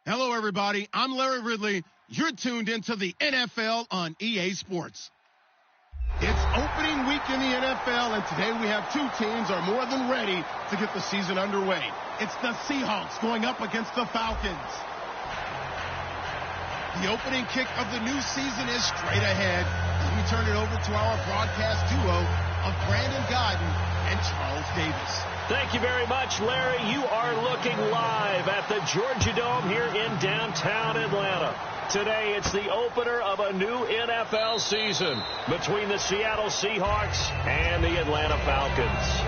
Hello, everybody. I'm Larry Ridley. You're tuned into the NFL on EA Sports. It's opening week in the NFL, and today we have two teams are more than ready to get the season underway. It's the Seahawks going up against the Falcons. The opening kick of the new season is straight ahead. Let me turn it over to our broadcast duo of Brandon Godden and Charles Davis. Thank you very much, Larry. You are looking live at the Georgia Dome here in downtown Atlanta. Today, it's the opener of a new NFL season between the Seattle Seahawks and the Atlanta Falcons.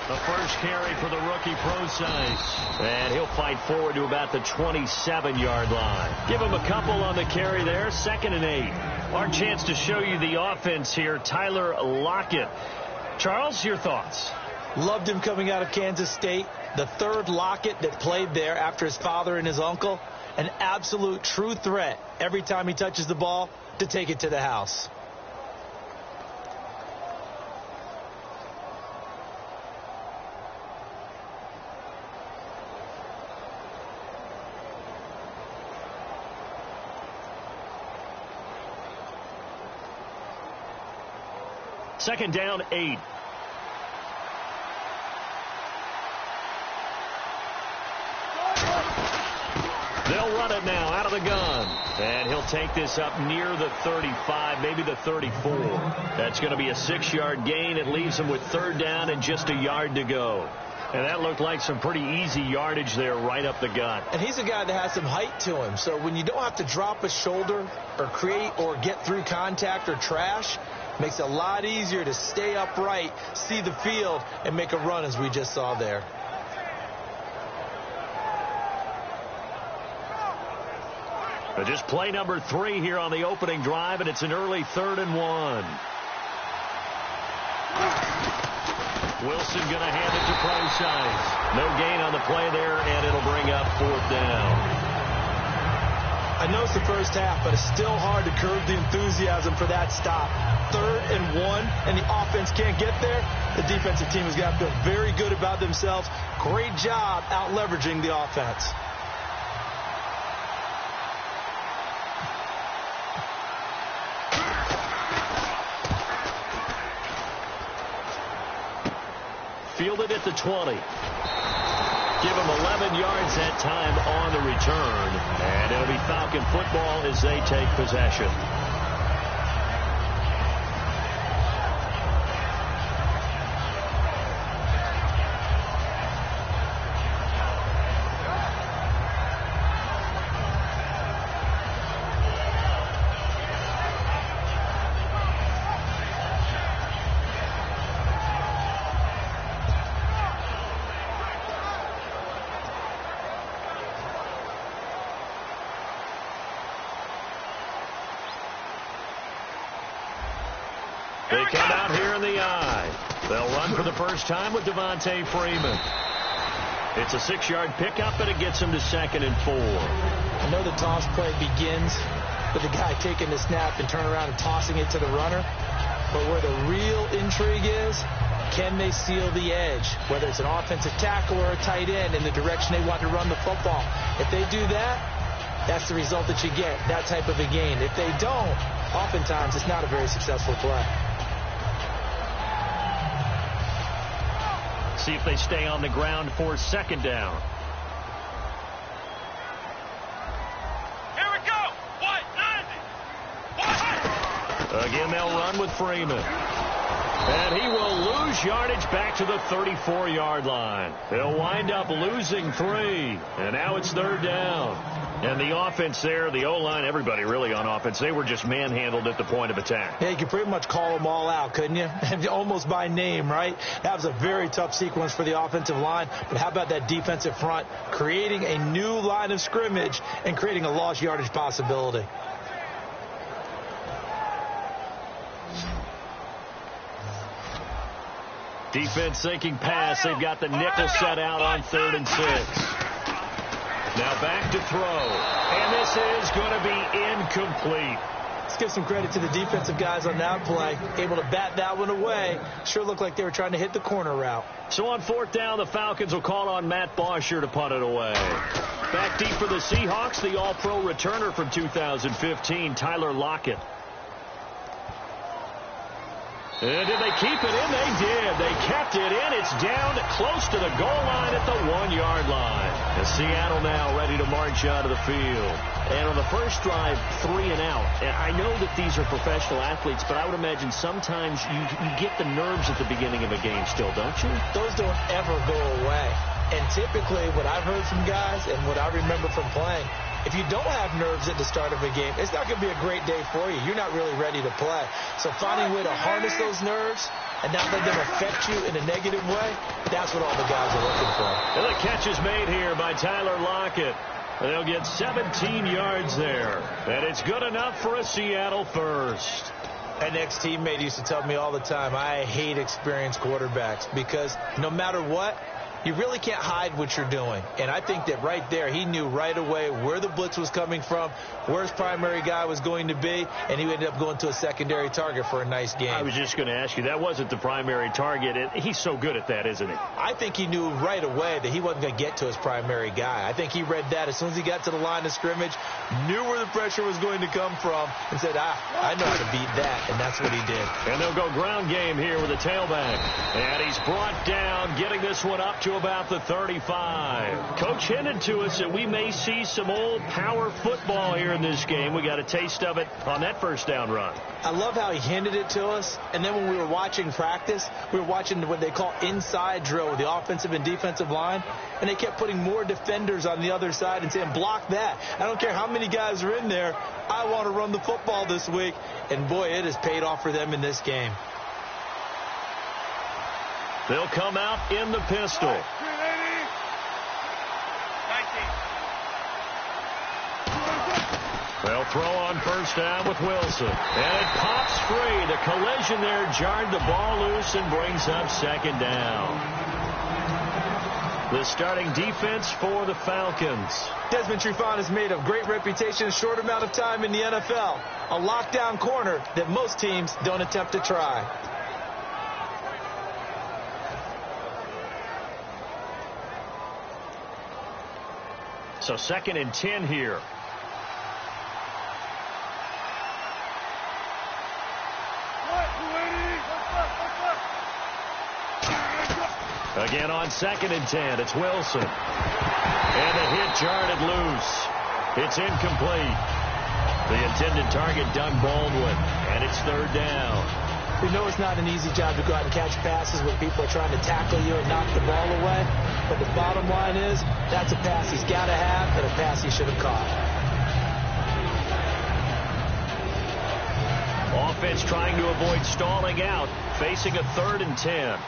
The first carry for the rookie Procise. And he'll fight forward to about the 27-yard line. Give him a couple on the carry there. 2nd and 8. Our chance to show you the offense here. Tyler Lockett. Charles, your thoughts? Loved him coming out of Kansas State. The third Lockett that played there after his father and his uncle. An absolute true threat every time he touches the ball to take it to the house. Second down, 8. They'll run it now out of the gun. And he'll take this up near the 35, maybe the 34. That's going to be a 6-yard gain. It leaves him with 3rd down and just a yard to go. And that looked like some pretty easy yardage there right up the gut. And he's a guy that has some height to him. So when you don't have to drop a shoulder or create or get through contact or trash, makes it a lot easier to stay upright, see the field, and make a run as we just saw there. Just play number 3 here on the opening drive, and it's an early 3rd and 1. Wilson going to hand it to Procise. No gain on the play there, and it'll bring up 4th down. I know it's the first half, but it's still hard to curb the enthusiasm for that stop. 3rd and 1, and the offense can't get there. The defensive team has got to feel very good about themselves. Great job out leveraging the offense. Fielded at the 20. Give him 11 yards that time on the return. And it'll be Falcon football as they take possession. They come out here in the eye. They'll run for the first time with Devontae Freeman. It's a 6-yard pickup, and it gets him to 2nd and 4. I know the toss play begins with the guy taking the snap and turning around and tossing it to the runner. But where the real intrigue is, can they seal the edge? Whether it's an offensive tackle or a tight end in the direction they want to run the football. If they do that, that's the result that you get, that type of a gain. If they don't, oftentimes it's not a very successful play. See if they stay on the ground for 2nd down. Here we go. 190. Again, they'll run with Freeman. And he will lose yardage back to the 34-yard line. They'll wind up losing 3. And now it's 3rd down. And the offense there, the O-line, everybody really on offense, they were just manhandled at the point of attack. Yeah, you could pretty much call them all out, couldn't you? Almost by name, right? That was a very tough sequence for the offensive line. But how about that defensive front creating a new line of scrimmage and creating a lost yardage possibility? Defense thinking pass. They've got the nickel set out on 3rd and 6. Now back to throw. And this is going to be incomplete. Let's give some credit to the defensive guys on that play. Able to bat that one away. Sure looked like they were trying to hit the corner route. So on 4th down, the Falcons will call on Matt Bosher to punt it away. Back deep for the Seahawks, the All-Pro returner from 2015, Tyler Lockett. And did they keep it in? They did. They kept it in. It's down close to the goal line at the 1-yard line. And Seattle now ready to march out of the field. And on the first drive, 3 and out. And I know that these are professional athletes, but I would imagine sometimes you get the nerves at the beginning of a game still, don't you? Those don't ever go away. And typically what I've heard from guys and what I remember from playing, if you don't have nerves at the start of a game, it's not going to be a great day for you. You're not really ready to play. So finding a way to harness those nerves and not let them affect you in a negative way, that's what all the guys are looking for. And the catch is made here by Tyler Lockett. They'll get 17 yards there. And it's good enough for a Seattle first. An ex-teammate used to tell me all the time, I hate experienced quarterbacks because no matter what, you really can't hide what you're doing. And I think that right there, he knew right away where the blitz was coming from, where his primary guy was going to be, and he ended up going to a secondary target for a nice game. I was just going to ask you, that wasn't the primary target. He's so good at that, isn't he? I think he knew right away that he wasn't going to get to his primary guy. I think he read that as soon as he got to the line of scrimmage, knew where the pressure was going to come from, and said, I know how to beat that, and that's what he did. And they'll go ground game here with a tailback. And he's brought down, getting this one up to about the 35. Coach hinted to us that we may see some old power football here in this game. We got a taste of it on that first down run. I love how he hinted it to us. And then when we were watching practice, we were watching what they call inside drill with the offensive and defensive line. And they kept putting more defenders on the other side and saying, block that. I don't care how many guys are in there. I want to run the football this week. And boy, it has paid off for them in this game. They'll come out in the pistol. They'll throw on first down with Wilson. And it pops free. The collision there jarred the ball loose and brings up 2nd down. The starting defense for the Falcons. Desmond Trufant has made a great reputation in a short amount of time in the NFL. A lockdown corner that most teams don't attempt to try. So 2nd and 10 here. Again on 2nd and 10, it's Wilson. And the hit jarred it loose. It's incomplete. The intended target, Doug Baldwin. And it's 3rd down. We know it's not an easy job to go out and catch passes when people are trying to tackle you and knock the ball away. But the bottom line is, that's a pass he's got to have and a pass he should have caught. Offense trying to avoid stalling out, facing a 3rd and 10.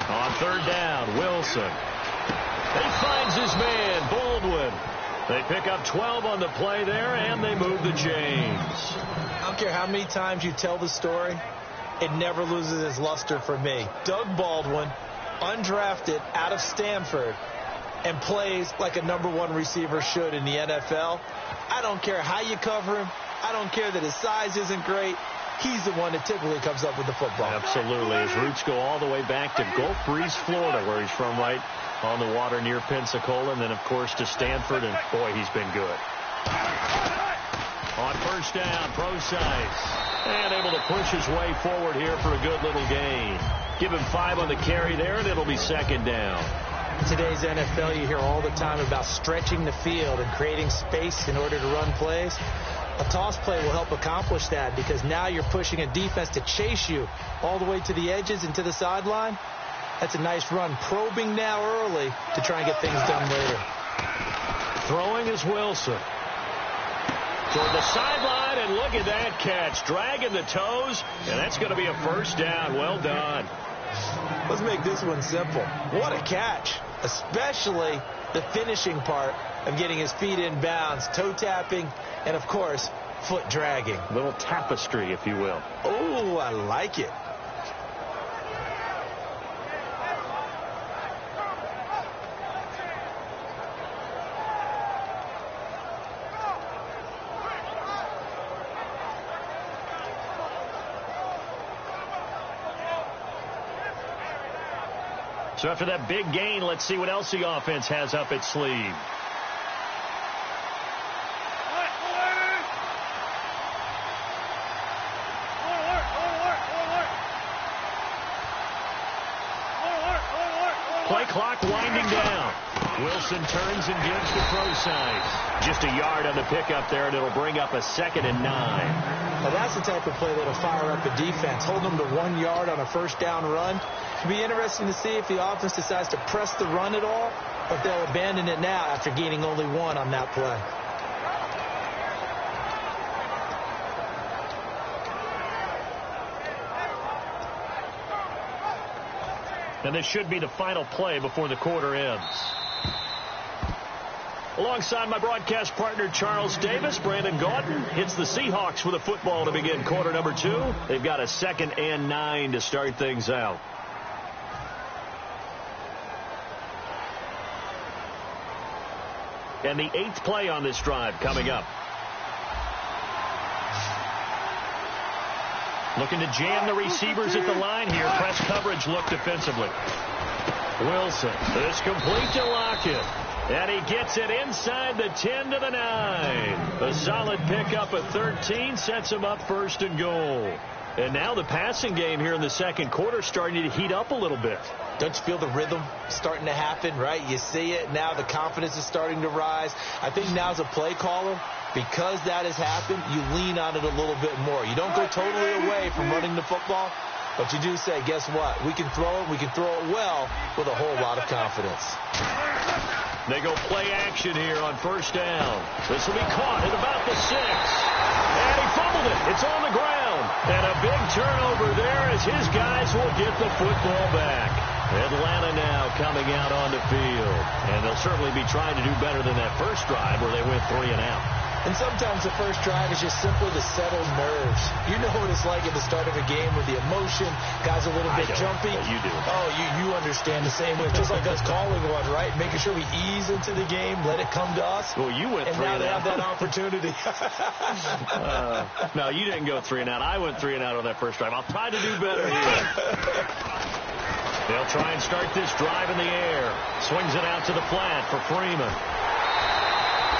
On 3rd down, Wilson. He finds his man, Baldwin. They pick up 12 on the play there, and they move the chains. I don't care how many times you tell the story, it never loses its luster for me. Doug Baldwin, undrafted out of Stanford, and plays like a #1 receiver should in the NFL. I don't care how you cover him. I don't care that his size isn't great. He's the one that typically comes up with the football. Absolutely. His roots go all the way back to Gulf Breeze, Florida, where he's from, right on the water near Pensacola, and then, of course, to Stanford, and, boy, he's been good. On first down, Procise. And able to push his way forward here for a good little gain. Give him 5 on the carry there, and it'll be second down. In today's NFL, you hear all the time about stretching the field and creating space in order to run plays. A toss play will help accomplish that because now you're pushing a defense to chase you all the way to the edges and to the sideline. That's a nice run. Probing now early to try and get things done later. Throwing is Wilson. Toward the sideline, and look at that catch. Dragging the toes, and that's going to be a first down. Well done. Let's make this one simple. What a catch, especially the finishing part of getting his feet in bounds, toe tapping, and, of course, foot dragging. A little tapestry, if you will. Oh, I like it. So after that big gain, let's see what else the offense has up its sleeve. Play clock winding down. Wilson turns and gives to Procise. Just a yard on the pickup there, and it'll bring up a 2nd and 9. Now that's the type of play that'll fire up a defense. Hold them to 1 yard on a first down run. It'll be interesting to see if the offense decides to press the run at all, or if they'll abandon it now after gaining only 1 on that play. And this should be the final play before the quarter ends. Alongside my broadcast partner, Charles Davis, Brandon Gaudin hits the Seahawks with a football to begin quarter number 2. They've got a 2nd and 9 to start things out. And the 8th play on this drive coming up. Looking to jam the receivers at the line here. Press coverage look defensively. Wilson is complete to Lockett. And he gets it inside the 10 to the 9. A solid pickup at 13 sets him up 1st and goal. And now the passing game here in the second quarter starting to heat up a little bit. Don't you feel the rhythm starting to happen, right? You see it. Now the confidence is starting to rise. I think now as a play caller, because that has happened, you lean on it a little bit more. You don't go totally away from running the football, but you do say, guess what? We can throw it. We can throw it well with a whole lot of confidence. They go play action here on first down. This will be caught at about the 6. And he fumbled it. It's on the ground. And a big turnover there as his guys will get the football back. Atlanta now coming out on the field. And they'll certainly be trying to do better than that first drive where they went 3 and out. And sometimes the first drive is just simply to settle nerves. You know what it's like at the start of a game with the emotion, guys a little bit jumpy. You do. Oh, you understand the same way. Just like us calling one, right? Making sure we ease into the game, let it come to us. Well, you went 3 and out. And now they have that opportunity. No, you didn't go 3 and out. I went 3 and out on that first drive. I'll try to do better here. They'll try and start this drive in the air. Swings it out to the flat for Freeman.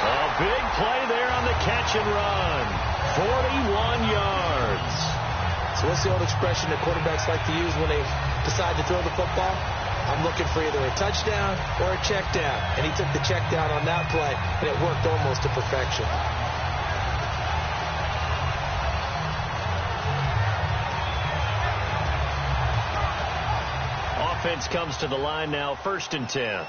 A big play there on the catch and run. 41 yards. So what's the old expression that quarterbacks like to use when they decide to throw the football? I'm looking for either a touchdown or a check down. And he took the check down on that play, and it worked almost to perfection. Offense comes to the line now, 1st and 10.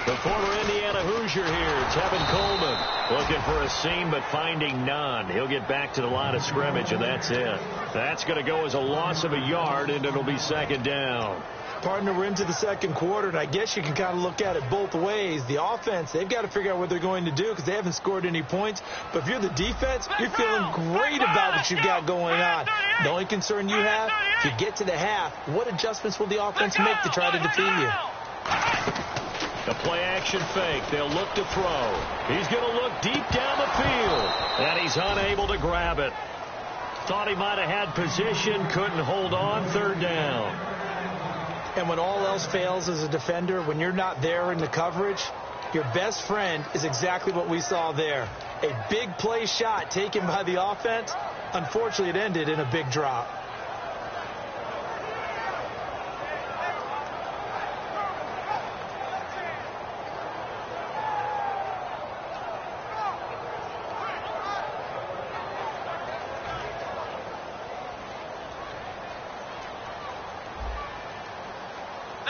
The former Indiana Hoosier here, Tevin Coleman, looking for a seam but finding none. He'll get back to the line of scrimmage, and that's it. That's going to go as a loss of a yard, and it'll be 2nd down. Partner, we're into the second quarter, and I guess you can kind of look at it both ways. The offense, they've got to figure out what they're going to do because they haven't scored any points. But if you're the defense, you're feeling great about what you've got going on. The only concern you have, if you get to the half, what adjustments will the offense make to try to defeat you? The play-action fake. They'll look to throw. He's going to look deep down the field, and he's unable to grab it. Thought he might have had position, couldn't hold on, 3rd down. And when all else fails as a defender, when you're not there in the coverage, Your best friend is exactly what we saw there. A big play shot taken by the offense. Unfortunately, it ended in a big drop.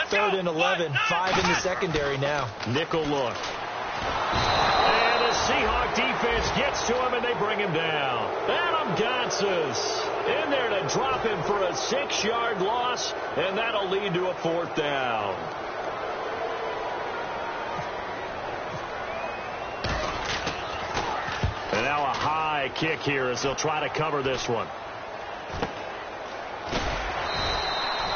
Third and 11, 5 in the secondary now. Nickel look. And the Seahawk defense gets to him, and they bring him down. Adam Gotsis in there to drop him for a 6-yard loss, and that'll lead to a 4th down. And now a high kick here as they'll try to cover this one.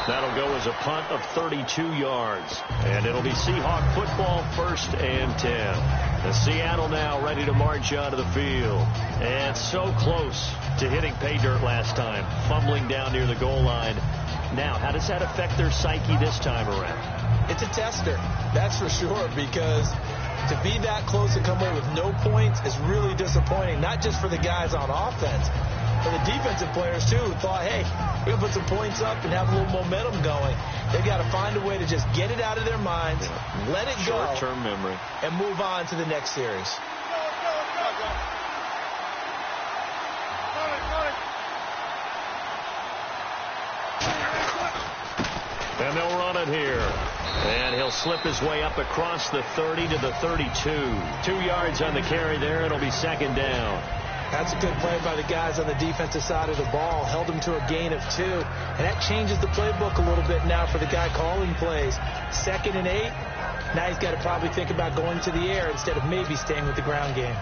That'll go as a punt of 32 yards. And it'll be Seahawk football, 1st and 10. And Seattle now ready to march onto the field. And so close to hitting pay dirt last time, fumbling down near the goal line. Now, how does that affect their psyche this time around? It's a tester, that's for sure, because to be that close and come away with no points is really disappointing, not just for the guys on offense, for the defensive players, too, who thought, hey, we're going to put some points up and have a little momentum going. They've got to find a way to just get it out of their minds, let it go, short-term memory, and move on to the next series. And they'll run it here. And he'll slip his way up across the 30 to the 32. 2 yards on the carry there. It'll be 2nd down. That's a good play by the guys on the defensive side of the ball. Held him to a gain of 2. And that changes the playbook a little bit now for the guy calling plays. 2nd and 8. Now he's got to probably think about going to the air instead of maybe staying with the ground game.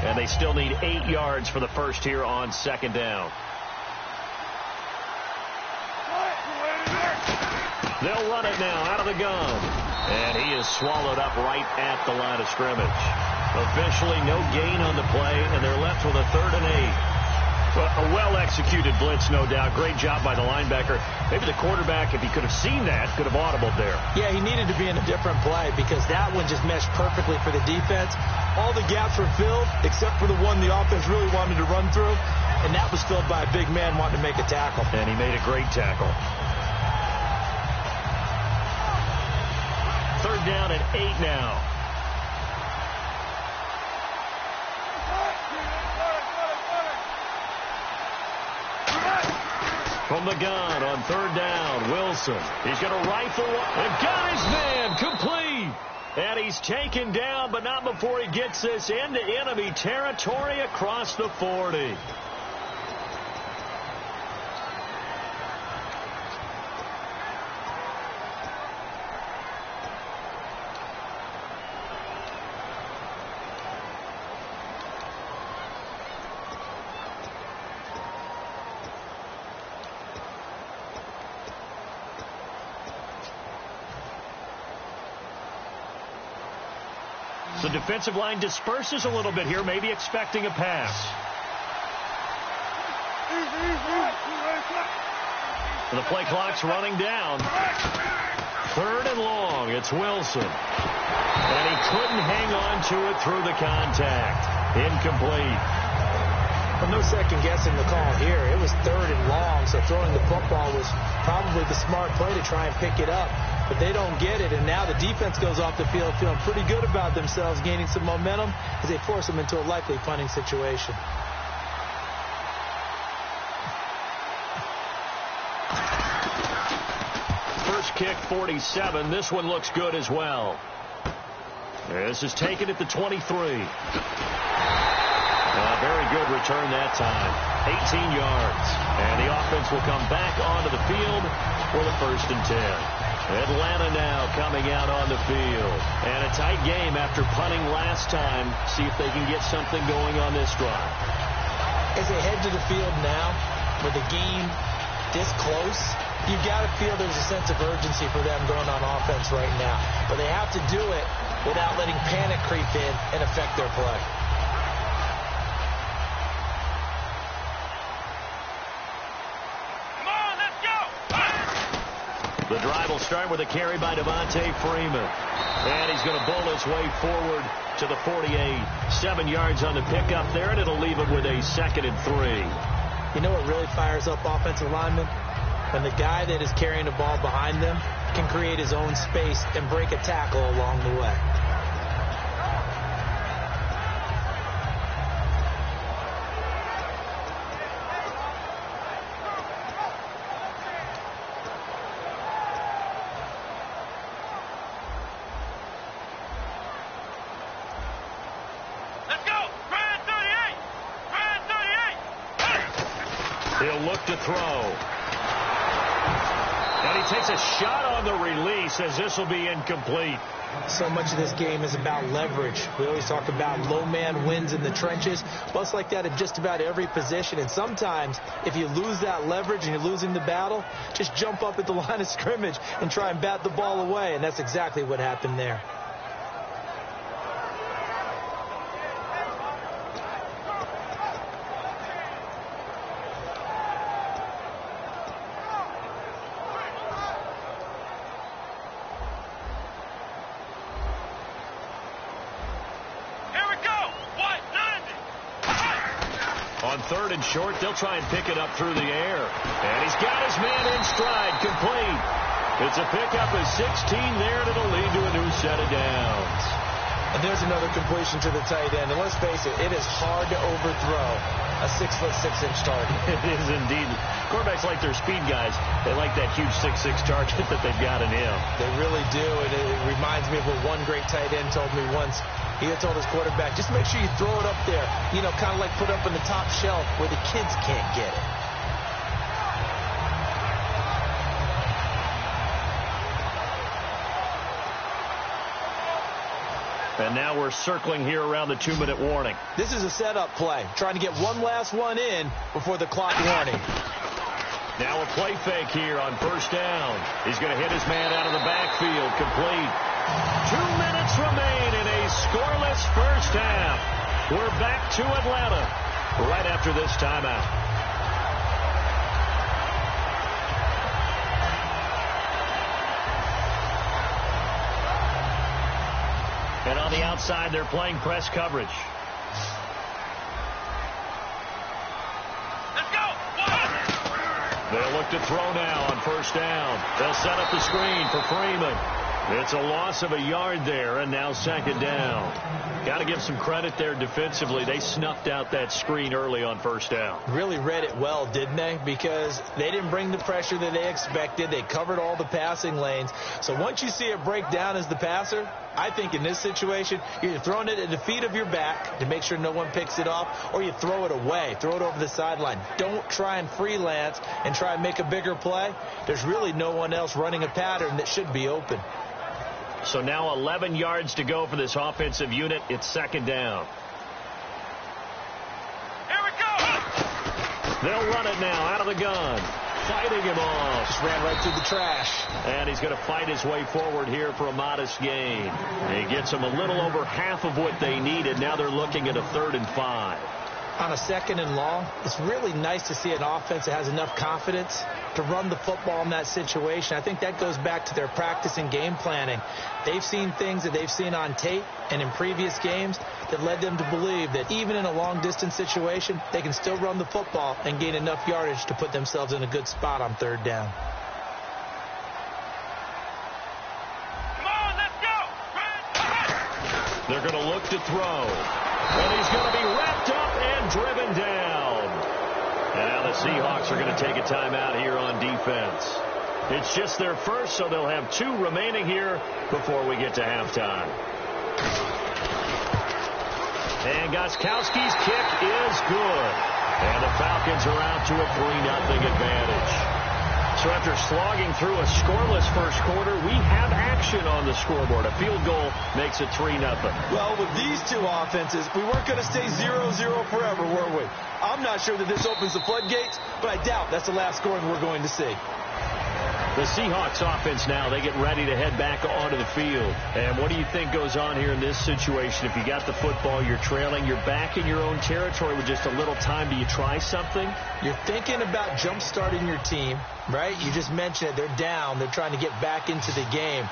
And they still need 8 yards for the first here on 2nd down. They'll run it now out of the gun. And he is swallowed up right at the line of scrimmage. Officially no gain on the play, and they're left with a 3rd and 8. Well, a well-executed blitz, no doubt. Great job by the linebacker. Maybe the quarterback, if he could have seen that, could have audibled there. Yeah, he needed to be in a different play because that one just meshed perfectly for the defense. All the gaps were filled except for the one the offense really wanted to run through, and that was filled by a big man wanting to make a tackle. And he made a great tackle. 3rd down and 8 now. From the gun on 3rd down, Wilson. He's going to rifle and got his man complete. And he's taken down, but not before he gets this into enemy territory across the 40. The defensive line disperses a little bit here, maybe expecting a pass. The play clock's running down. 3rd and long. It's Wilson. And he couldn't hang on to it through the contact. Incomplete. Well, no second guessing the call here. It was 3rd and long, so throwing the football was probably the smart play to try and pick it up. But they don't get it, and now the defense goes off the field feeling pretty good about themselves, gaining some momentum as they force them into a likely punting situation. First kick, 47. This one looks good as well. This is taken at the 23. Very good return that time. 18 yards. And the offense will come back onto the field for the 1st and 10. Atlanta now coming out on the field. And a tight game after punting last time. See if they can get something going on this drive. As they head to the field now, with the game this close, you've got to feel there's a sense of urgency for them going on offense right now. But they have to do it without letting panic creep in and affect their play. The drive will start with a carry by Devontae Freeman. And he's going to bull his way forward to the 48. 7 yards on the pickup there, and it'll leave him with a 2nd and 3. You know what really fires up offensive linemen? When the guy that is carrying the ball behind them can create his own space and break a tackle along the way. He'll look to throw. And he takes a shot on the release as this will be incomplete. So much of this game is about leverage. We always talk about low man wins in the trenches. Well, it's like that in just about every position. And sometimes if you lose that leverage and you're losing the battle, just jump up at the line of scrimmage and try and bat the ball away. And that's exactly what happened there. On 3rd and short, they'll try and pick it up through the air. And he's got his man in stride, complete. It's a pickup of 16 there, and it'll lead to a new set of downs. And there's another completion to the tight end. And let's face it, it is hard to overthrow a 6'6" target. It is indeed. Quarterbacks like their speed guys. They like that huge 6'6" target that they've got in him. They really do, and it reminds me of what one great tight end told me once. He had told his quarterback, just make sure you throw it up there, you know, kind of like put up on the top shelf where the kids can't get it. And now we're circling here around the 2-minute warning. This is a setup play, trying to get one last one in before the clock warning. Now a play fake here on 1st down. He's going to hit his man out of the backfield, complete. 2 minutes remain in a scoreless first half. We're back to Atlanta right after this timeout. And on the outside, they're playing press coverage. Let's go! They'll look to throw now on 1st down. They'll set up the screen for Freeman. It's a loss of a yard there, and now 2nd down. Got to give some credit there defensively. They snuffed out that screen early on 1st down. Really read it well, didn't they? Because they didn't bring the pressure that they expected. They covered all the passing lanes. So once you see it break down as the passer, I think in this situation, you're throwing it at the feet of your back to make sure no one picks it off, or you throw it away, throw it over the sideline. Don't try and freelance and try and make a bigger play. There's really no one else running a pattern that should be open. So now 11 yards to go for this offensive unit. It's 2nd down. Here we go! They'll run it now out of the gun. Fighting him off. Just ran right through the trash. And he's going to fight his way forward here for a modest gain. He gets them a little over half of what they needed. Now they're looking at a 3rd and 5. On a 2nd and long, it's really nice to see an offense that has enough confidence to run the football in that situation. I think that goes back to their practice and game planning. They've seen things that they've seen on tape and in previous games that led them to believe that even in a long-distance situation, they can still run the football and gain enough yardage to put themselves in a good spot on 3rd down. Come on, let's go! They're going to look to throw. And he's going to be wrapped up and driven down. And now the Seahawks are going to take a timeout here on defense. It's just their first, so they'll have 2 remaining here before we get to halftime. And Gostkowski's kick is good. And the Falcons are out to a 3-0 advantage. So after slogging through a scoreless first quarter, we have action on the scoreboard. A field goal makes it 3-0. Well, with these 2 offenses, we weren't going to stay 0-0 forever, were we? I'm not sure that this opens the floodgates, but I doubt that's the last scoring we're going to see. The Seahawks offense now, they get ready to head back onto the field. And what do you think goes on here in this situation? If you got the football, you're trailing, you're back in your own territory with just a little time. Do you try something? You're thinking about jump-starting your team, right? You just mentioned it. They're down. They're trying to get back into the game.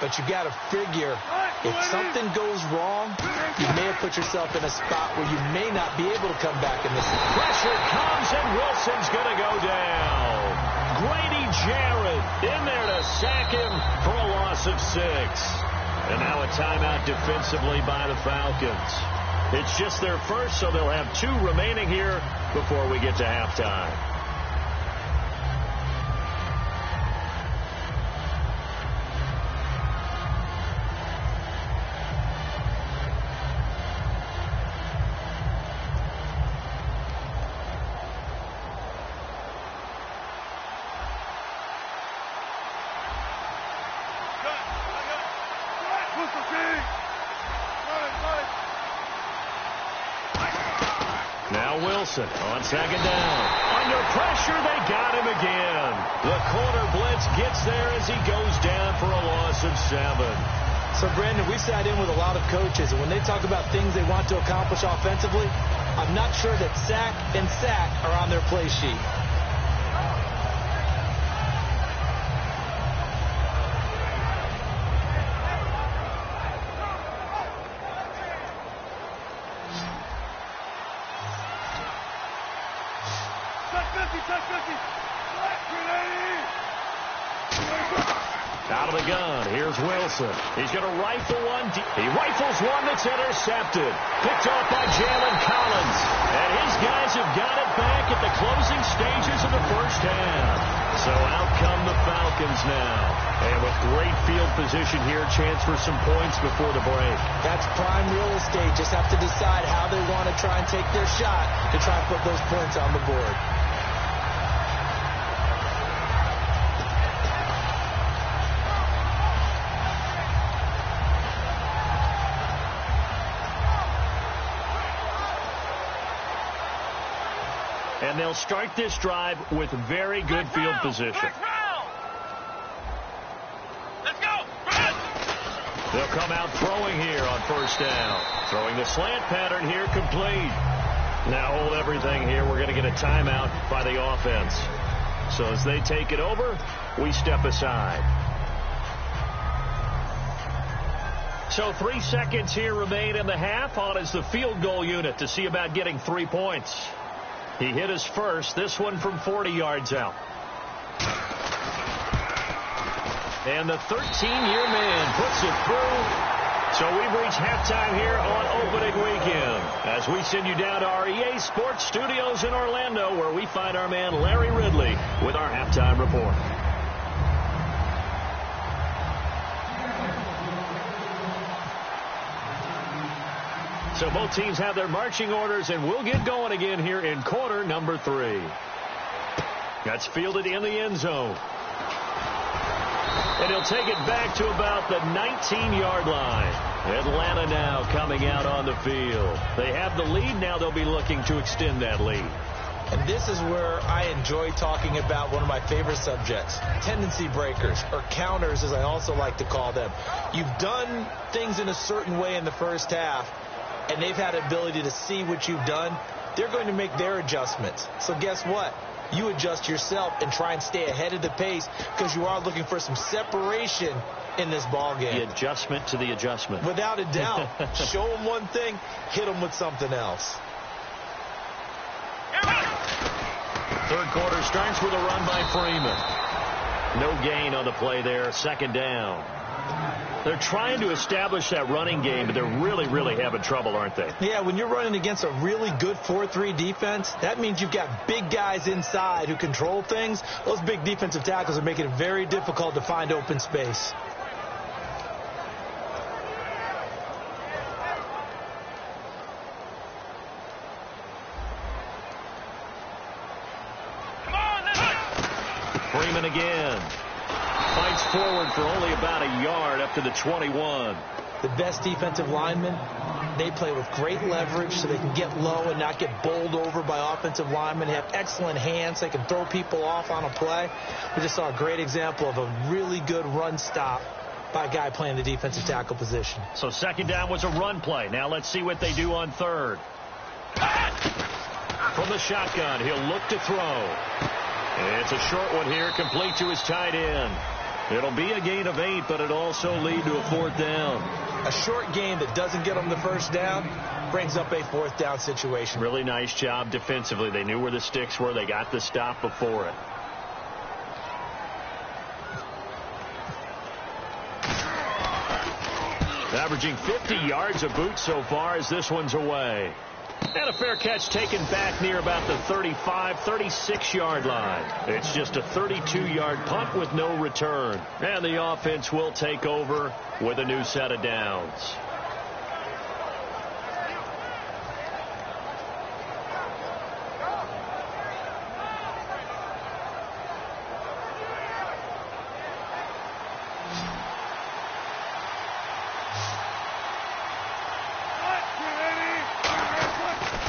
But you got to figure if something goes wrong, you may have put yourself in a spot where you may not be able to come back in this. Pressure comes, and Wilson's going to go down. Grady Jarrett in there to sack him for a loss of 6. And now a timeout defensively by the Falcons. It's just their first, so they'll have 2 remaining here before we get to halftime. Now Wilson on second down. Under pressure, they got him again. The corner blitz gets there as he goes down for a loss of 7. So, Brandon, we sat in with a lot of coaches, and when they talk about things they want to accomplish offensively, I'm not sure that sack and sack are on their play sheet. Out of the gun, here's Wilson. He's going to rifle one. He rifles one that's intercepted. Picked off by Jalen Collins. And his guys have got it back at the closing stages of the first half. So out come the Falcons now. And with great field position here, chance for some points before the break. That's prime real estate. Just have to decide how they want to try and take their shot to try and put those points on the board. And they'll start this drive with very good field position. Let's go. Run. They'll come out throwing here on first down. Throwing the slant pattern here complete. Now hold everything here. We're going to get a timeout by the offense. So as they take it over, we step aside. So 3 seconds here remain in the half. On is the field goal unit to see about getting 3 points. He hit his first, this one from 40 yards out. And the 13-year man puts it through. So we've reached halftime here on opening weekend as we send you down to our EA Sports Studios in Orlando, where we find our man Larry Ridley with our halftime report. So both teams have their marching orders, and we'll get going again here in quarter number 3. That's fielded in the end zone. And he'll take it back to about the 19-yard line. Atlanta now coming out on the field. They have the lead. Now they'll be looking to extend that lead. And this is where I enjoy talking about one of my favorite subjects, tendency breakers, or counters, as I also like to call them. You've done things in a certain way in the first half, and they've had ability to see what you've done. They're going to make their adjustments. So guess what? You adjust yourself and try and stay ahead of the pace because you are looking for some separation in this ball game. The adjustment to the adjustment. Without a doubt. Show them one thing, hit them with something else. Third quarter starts with a run by Freeman. No gain on the play there. Second down. They're trying to establish that running game, but they're really, really having trouble, aren't they? Yeah, when you're running against a really good 4-3 defense, that means you've got big guys inside who control things. Those big defensive tackles are making it very difficult to find open space. Freeman again. Fights forward for only about a yard up to the 21. The best defensive lineman They play with great leverage so they can get low and not get bowled over by offensive linemen. They have excellent hands. They can throw people off on a play. We just saw a great example of a really good run stop by a guy playing the defensive tackle position. So second down was a run play. Now let's see what they do on third. From the shotgun, he'll look to throw. It's a short one here, complete to his tight end. It'll be a gain of 8, but it'll also lead to a 4th down. A short game that doesn't get them the first down brings up a 4th down situation. Really nice job defensively. They knew where the sticks were. They got the stop before it. Averaging 50 yards a boot so far as this one's away. And a fair catch taken back near about the 35, 36-yard line. It's just a 32-yard punt with no return. And the offense will take over with a new set of downs.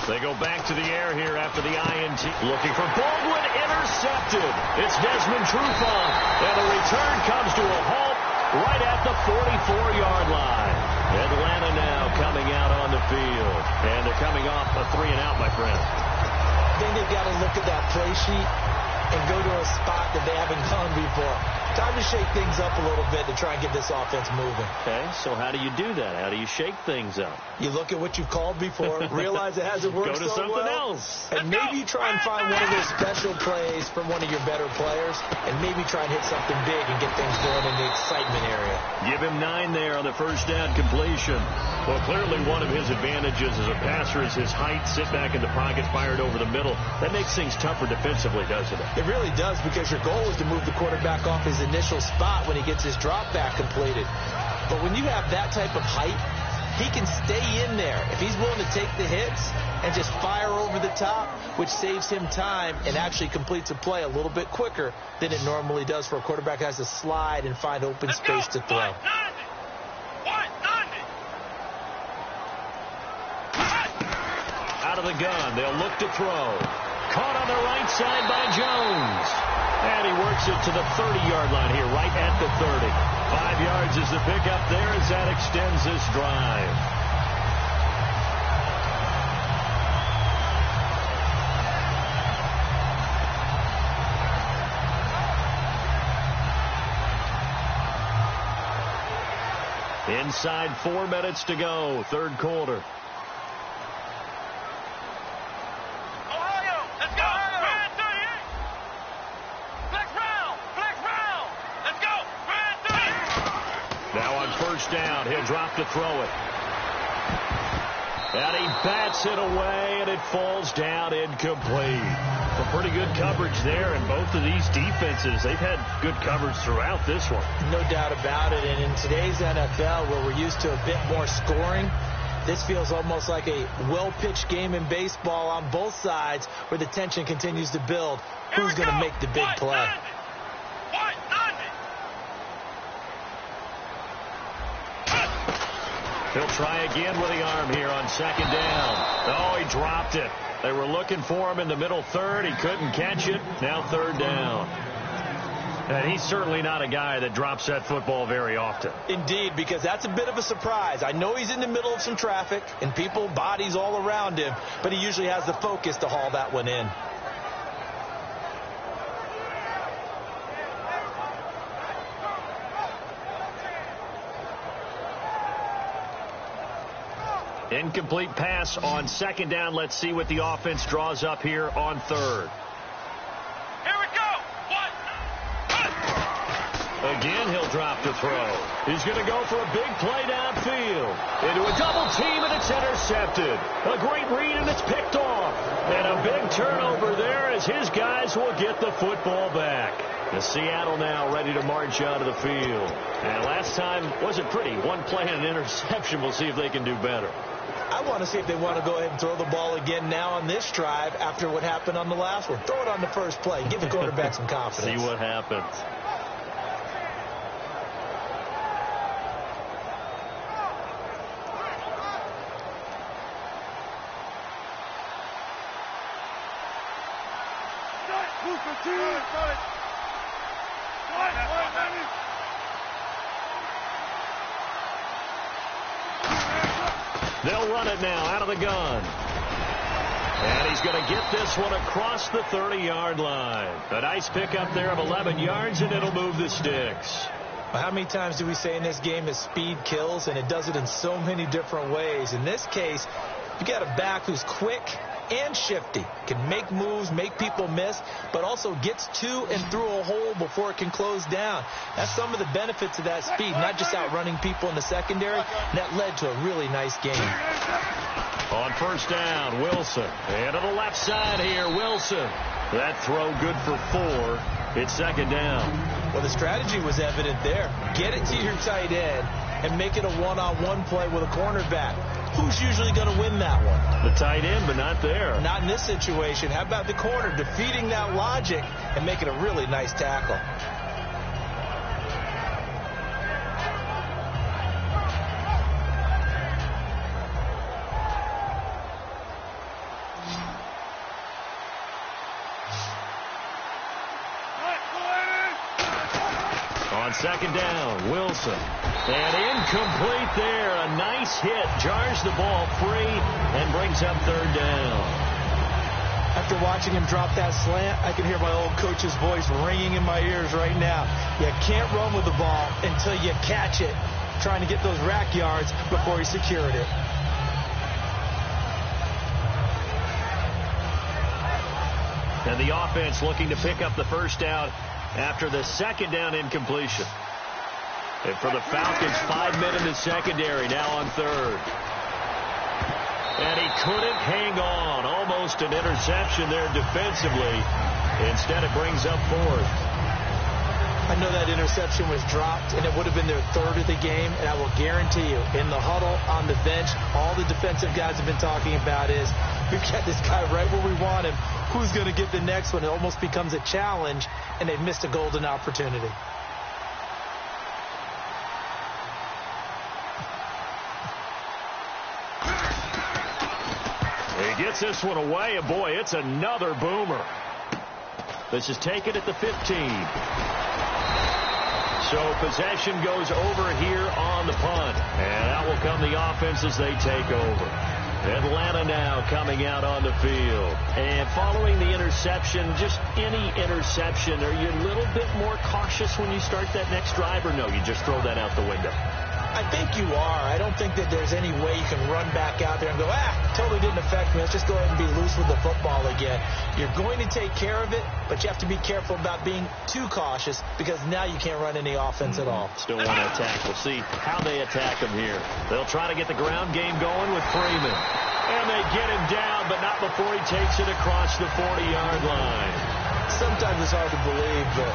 They go back to the air here after the INT. Looking for Baldwin, intercepted. It's Desmond Trufant. And the return comes to a halt right at the 44-yard line. Atlanta now coming out on the field. And they're coming off a 3-and-out, my friend. I think they've got to look at that play sheet and go to a spot that they haven't gone before. Time to shake things up a little bit to try and get this offense moving. Okay, so how do you do that? How do you shake things up? You look at what you've called before, realize it hasn't worked so well. Go to something else. And maybe try and find one of those special plays from one of your better players, and maybe try and hit something big and get things going in the excitement area. Give him 9 there on the first down completion. Well, clearly one of his advantages as a passer is his height. Sit back in the pocket, fired over the middle. That makes things tougher defensively, doesn't it? It really does, because your goal is to move the quarterback off his initial spot when he gets his drop back completed. But when you have that type of height, he can stay in there if he's willing to take the hits and just fire over the top, which saves him time and actually completes a play a little bit quicker than it normally does for a quarterback that has to slide and find open space to throw. Out of the gun, they'll look to throw. Caught on the right side by Jones. And he works it to the 30-yard line here, right at the 30. 5 yards is the pickup there as that extends this drive. Inside 4 minutes to go, third quarter. Down, he'll drop to throw it. And he bats it away, and it falls down incomplete. Some pretty good coverage there, and both of these defenses, they've had good coverage throughout this one. No doubt about it, and in today's NFL, where we're used to a bit more scoring, this feels almost like a well-pitched game in baseball on both sides, where the tension continues to build. Who's going to make the big play? He'll try again with the arm here on second down. Oh, he dropped it. They were looking for him in the middle third. He couldn't catch it. Now third down. And he's certainly not a guy that drops that football very often. Indeed, because that's a bit of a surprise. I know he's in the middle of some traffic and people, bodies all around him, but he usually has the focus to haul that one in. Incomplete pass on second down. Let's see what the offense draws up here on third. Here we go. Again, he'll drop to throw. He's going to go for a big play downfield. Into a double team, and it's intercepted. A great read, and it's picked off. And a big turnover there as his guys will get the football back. The Seattle now ready to march out of the field. And last time wasn't pretty. One play and an interception. We'll see if they can do better. I want to see if they want to go ahead and throw the ball again now on this drive after what happened on the last one. Throw it on the first play. Give the quarterback some confidence. See what happens. They'll run it now out of the gun. And he's going to get this one across the 30-yard line. A nice pickup there of 11 yards, and it'll move the sticks. Well, how many times do we say in this game that speed kills, and it does it in so many different ways? In this case, you got a back who's quick and shifty, can make moves, make people miss, but also gets to and through a hole before it can close down. That's some of the benefits of that speed, not just outrunning people in the secondary, and that led to a really nice game. On first down, Wilson. And to the left side here, Wilson. That throw good for 4. It's second down. Well, the strategy was evident there. Get it to your tight end and make it a one-on-one play with a cornerback. Who's usually going to win that one? The tight end, but not there. Not in this situation. How about the corner defeating that logic and making a really nice tackle? On second down, Wilson. And incomplete there. A nice hit. Jars the ball free and brings up third down. After watching him drop that slant, I can hear my old coach's voice ringing in my ears right now. You can't run with the ball until you catch it. Trying to get those rack yards before he secured it. And the offense looking to pick up the first down after the second down incompletion. And for the Falcons, 5 men in the secondary, now on third. And he couldn't hang on. Almost an interception there defensively. Instead, it brings up fourth. I know that interception was dropped, and it would have been their third of the game, and I will guarantee you, in the huddle, on the bench, all the defensive guys have been talking about is, we've got this guy right where we want him. Who's going to get the next one? It almost becomes a challenge, and they've missed a golden opportunity. He gets this one away, and boy, it's another boomer. This is taken at the 15. So possession goes over here on the punt. And out will come the offense as they take over. Atlanta now coming out on the field. And following the interception, just any interception, are you a little bit more cautious when you start that next drive, or no, you just throw that out the window? I think you are. I don't think that there's any way you can run back out there and go, totally didn't affect me. Let's just go ahead and be loose with the football again. You're going to take care of it, but you have to be careful about being too cautious because now you can't run any offense at all. Still want to attack. We'll see how they attack him here. They'll try to get the ground game going with Freeman. And they get him down, but not before he takes it across the 40-yard line. Sometimes it's hard to believe, but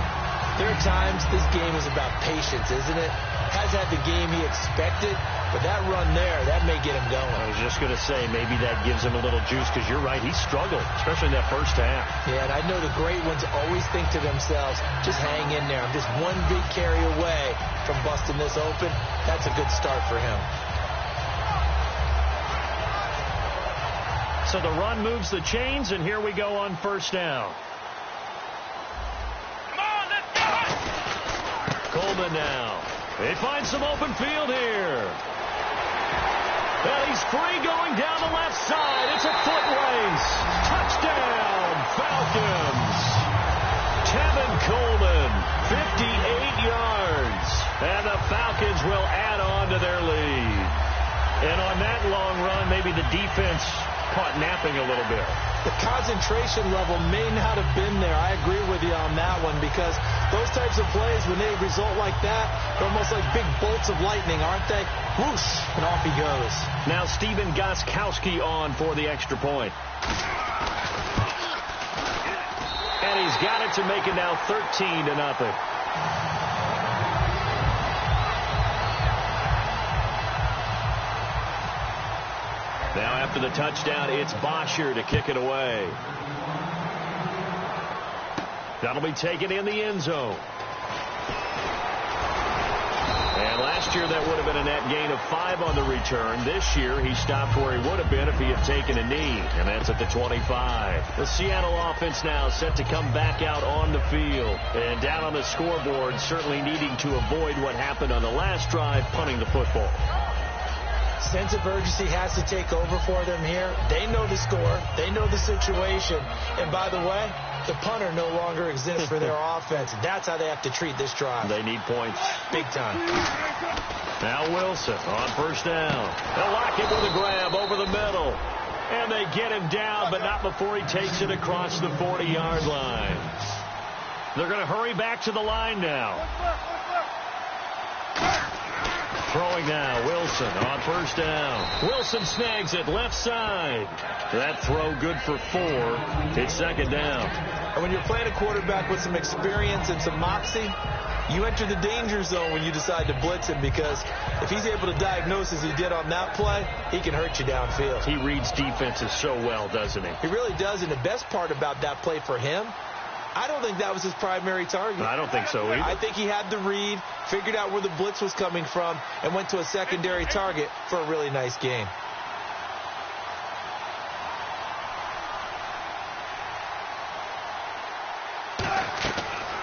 there are times this game is about patience, isn't it? Has had the game he expected, but that run there, that may get him going. I was just going to say, maybe that gives him a little juice, because you're right, he struggled, especially in that first half. Yeah, and I know the great ones always think to themselves, just hang in there. I'm just one big carry away from busting this open. That's a good start for him. So the run moves the chains, and here we go on first down. Come on, let's go! Coleman now. They find some open field here. And he's free going down the left side. It's a foot race. Touchdown, Falcons. Tevin Coleman, 58 yards. And the Falcons will add on to their lead. And on that long run, maybe the defense caught napping a little bit. The concentration level may not have been there. I agree with you on that one, because those types of plays, when they result like that, they're almost like big bolts of lightning, aren't they? Whoosh, and off he goes. Now Stephen Gostkowski on for the extra point. And he's got it to make it now 13-0. Now after the touchdown, it's Bosher to kick it away. That'll be taken in the end zone. And last Last year, that would have been a net gain of 5 on the return. This year, he stopped where he would have been if he had taken a knee, and that's at the 25. The Seattle offense now set to come back out on the field. And down on the scoreboard, certainly needing to avoid what happened on the last drive, punting the football. Sense of urgency has to take over for them here. They know the score. They know the situation. And by the way, the punter no longer exists for their offense. That's how they have to treat this drive. They need points. Big time. Now Wilson on first down. They'll lock it with a grab over the middle. And they get him down, but not before he takes it across the 40-yard line. They're going to hurry back to the line now. Throwing now, Wilson on first down. Wilson snags it left side. That throw good for 4. It's second down. And when you're playing a quarterback with some experience and some moxie, you enter the danger zone when you decide to blitz him, because if he's able to diagnose as he did on that play, he can hurt you downfield. He reads defenses so well, doesn't he? He really does, and the best part about that play for him, I don't think that was his primary target. I don't think so either. I think he had the read, figured out where the blitz was coming from, and went to a secondary target for a really nice gain.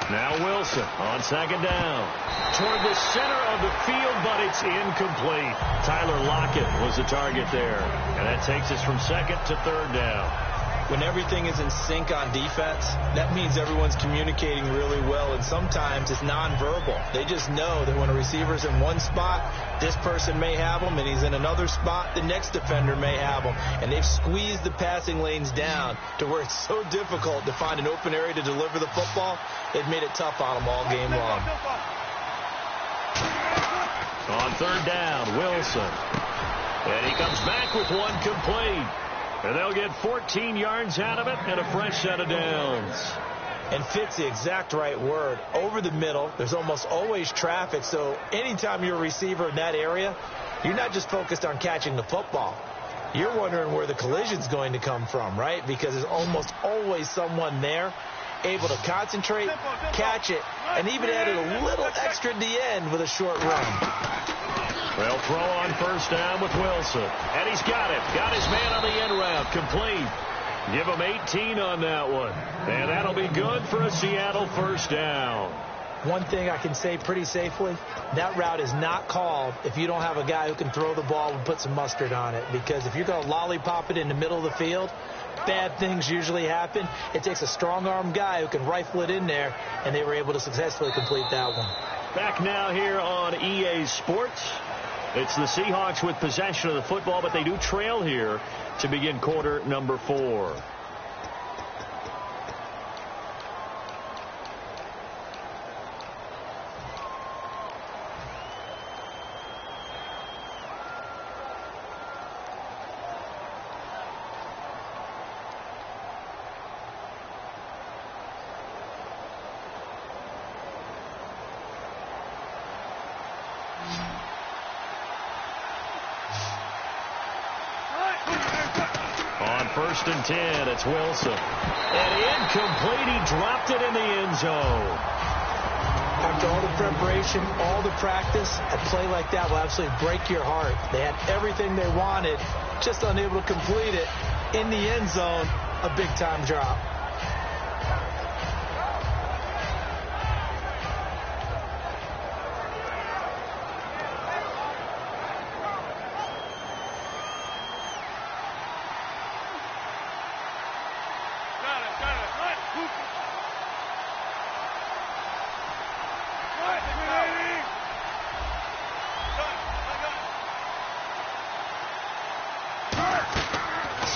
Now Wilson on second down. Toward the center of the field, but it's incomplete. Tyler Lockett was the target there. And that takes us from second to third down. When everything is in sync on defense, that means everyone's communicating really well, and sometimes it's nonverbal. They just know that when a receiver's in one spot, this person may have him, and he's in another spot, the next defender may have him. And they've squeezed the passing lanes down to where it's so difficult to find an open area to deliver the football. They've made it tough on them all game long. On third down, Wilson. And he comes back with one complete. And they'll get 14 yards out of it and a fresh set of downs. And fits the exact right word. Over the middle, there's almost always traffic. So anytime you're a receiver in that area, you're not just focused on catching the football. You're wondering where the collision's going to come from, right? Because there's almost always someone there able to concentrate, catch it, and even added a little extra at the end with a short run. They'll throw on first down with Wilson. And he's got it. Got his man on the end route. Complete. Give him 18 on that one. And that'll be good for a Seattle first down. One thing I can say pretty safely, that route is not called if you don't have a guy who can throw the ball and put some mustard on it. Because if you're going to lollipop it in the middle of the field, bad things usually happen. It takes a strong-arm guy who can rifle it in there, and they were able to successfully complete that one. Back now here on EA Sports. It's the Seahawks with possession of the football, but they do trail here to begin quarter number 4. First and 10, it's Wilson. And incomplete, he dropped it in the end zone. After all the preparation, all the practice, a play like that will absolutely break your heart. They had everything they wanted, just unable to complete it. In the end zone, a big-time drop.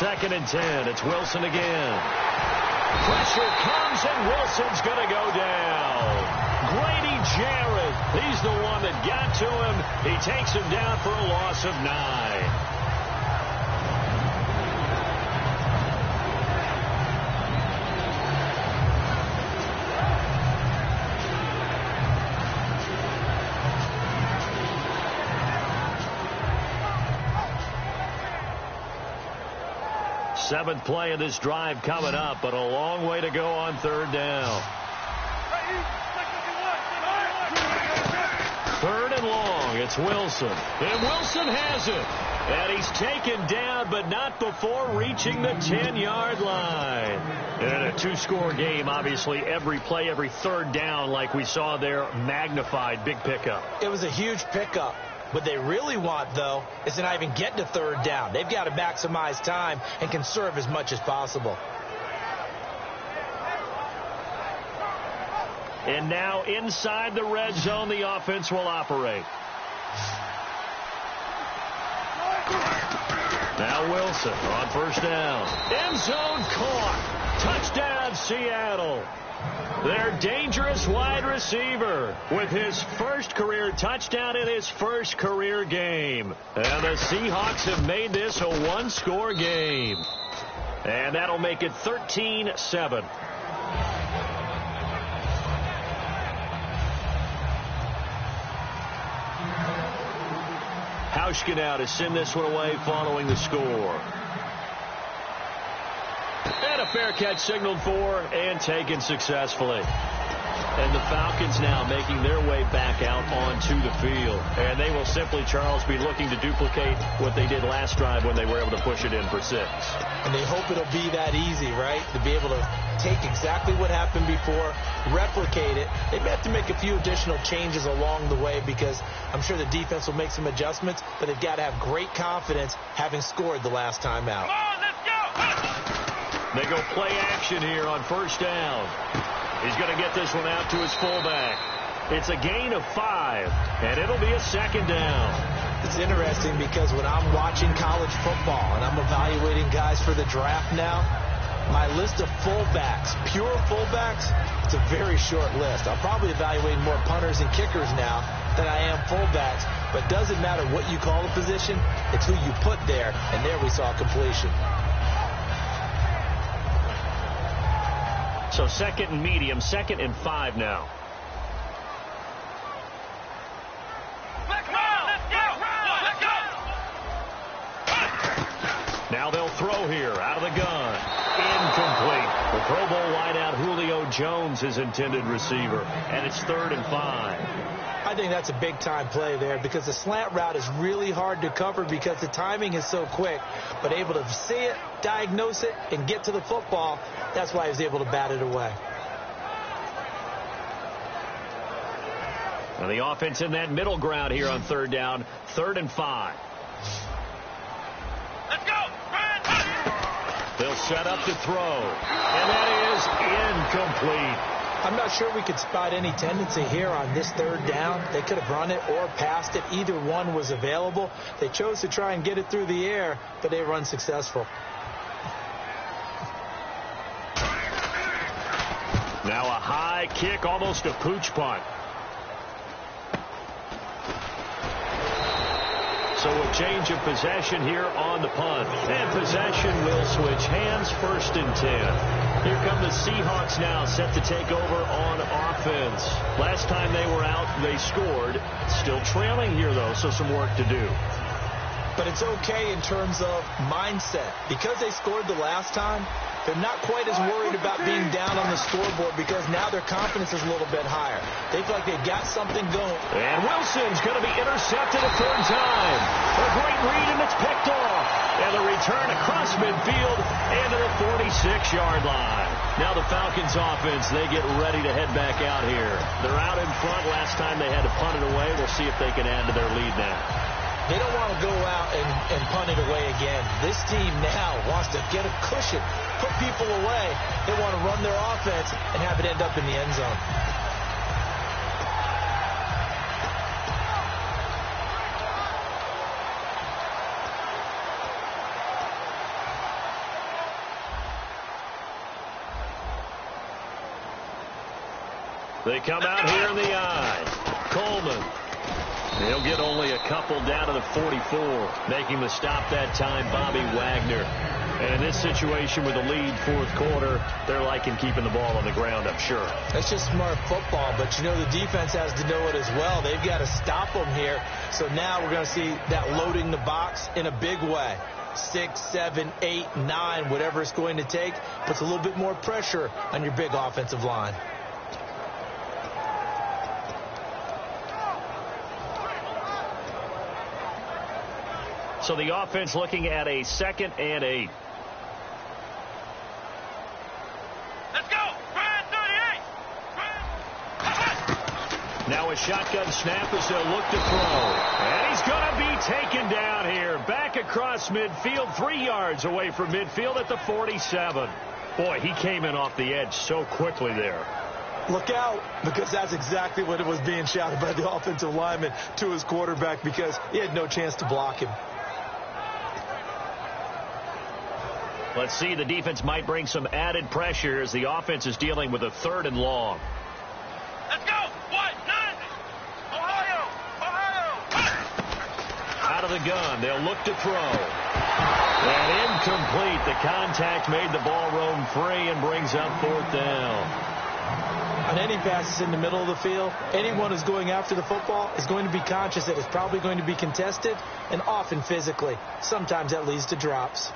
Second and 10. It's Wilson again. Pressure comes, and Wilson's going to go down. Grady Jarrett, he's the one that got to him. He takes him down for a loss of 9. Seventh play of this drive coming up, but a long way to go on third down. Third and long It's Wilson. And Wilson has it. And he's taken down, but not before reaching the 10-yard line. And a two-score game, obviously, every play, every third down, like we saw there, magnified. Big pickup. It was a huge pickup. What they really want, though, is to not even get to third down. They've got to maximize time and conserve as much as possible. And now inside the red zone, the offense will operate. Now Wilson on first down. End zone caught. Touchdown, Seattle. Their dangerous wide receiver with his first career touchdown in his first career game. And the Seahawks have made this a one-score game. And that'll make it 13-7. Hauschka now to send this one away following the score. And a fair catch signaled for and taken successfully. And the Falcons now making their way back out onto the field. And they will simply, Charles, be looking to duplicate what they did last drive when they were able to push it in for 6. And they hope it'll be that easy, right? To be able to take exactly what happened before, replicate it. They may have to make a few additional changes along the way because I'm sure the defense will make some adjustments, but they've got to have great confidence having scored the last time out. Come on, let's go! They go play action here on first down. He's going to get this one out to his fullback. It's a gain of 5, and it'll be a second down. It's interesting because when I'm watching college football and I'm evaluating guys for the draft now, my list of fullbacks, pure fullbacks, it's a very short list. I'll probably evaluate more punters and kickers now than I am fullbacks, but it doesn't matter what you call a position, it's who you put there, and there we saw completion. So second and medium, 2nd and 5 now. Come on, let's go! Let's go! Now they'll throw here out of the gun. Incomplete. The Pro Bowl wideout Julio Jones, his intended receiver. And it's 3rd and 5. I think that's a big-time play there because the slant route is really hard to cover because the timing is so quick. But able to see it, diagnose it, and get to the football, that's why he was able to bat it away. And the offense in that middle ground here on 3rd down, 3rd and 5. Let's go! They'll set up to throw. And that is incomplete. I'm not sure we could spot any tendency here on this 3rd down. They could have run it or passed it. Either one was available. They chose to try and get it through the air, but they were unsuccessful. Now a high kick, almost a pooch punt. So a change of possession here on the punt. And possession will switch hands, 1st and 10. Here come the Seahawks now, set to take over on offense. Last time they were out, they scored. Still trailing here, though, so some work to do. But it's okay in terms of mindset. Because they scored the last time, they're not quite as worried about being down on the scoreboard because now their confidence is a little bit higher. They feel like they've got something going. And Wilson's going to be intercepted a 3rd time. A great read, and it's picked off. And a return across midfield and to the 46-yard line. Now the Falcons offense, they get ready to head back out here. They're out in front. Last time they had to punt it away. We'll see if they can add to their lead now. They don't want to go out and punt it away again. This team now wants to get a cushion, put people away. They want to run their offense and have it end up in the end zone. They come out here in the eye. Coleman. He'll get only a couple down to the 44. Making the stop that time, Bobby Wagner. And in this situation with the lead 4th quarter, they're liking keeping the ball on the ground, I'm sure. That's just smart football, but you know the defense has to know it as well. They've got to stop them here. So now we're going to see that loading the box in a big way. 6, 7, 8, 9, whatever it's going to take, puts a little bit more pressure on your big offensive line. So the offense looking at a 2nd and 8. Let's go. Ryan 38. Now a shotgun snap as they'll look to throw. And he's going to be taken down here. Back across midfield, 3 yards away from midfield at the 47. Boy, he came in off the edge so quickly there. Look out, because that's exactly what it was being shouted by the offensive lineman to his quarterback, because he had no chance to block him. Let's see, the defense might bring some added pressure as the offense is dealing with a 3rd and long. Let's go. 1-9. Ohio. Out of the gun, they'll look to throw. And incomplete. The contact made the ball roam free and brings up 4th down. On any passes in the middle of the field, anyone who's going after the football is going to be conscious that it's probably going to be contested, and often physically. Sometimes that leads to drops.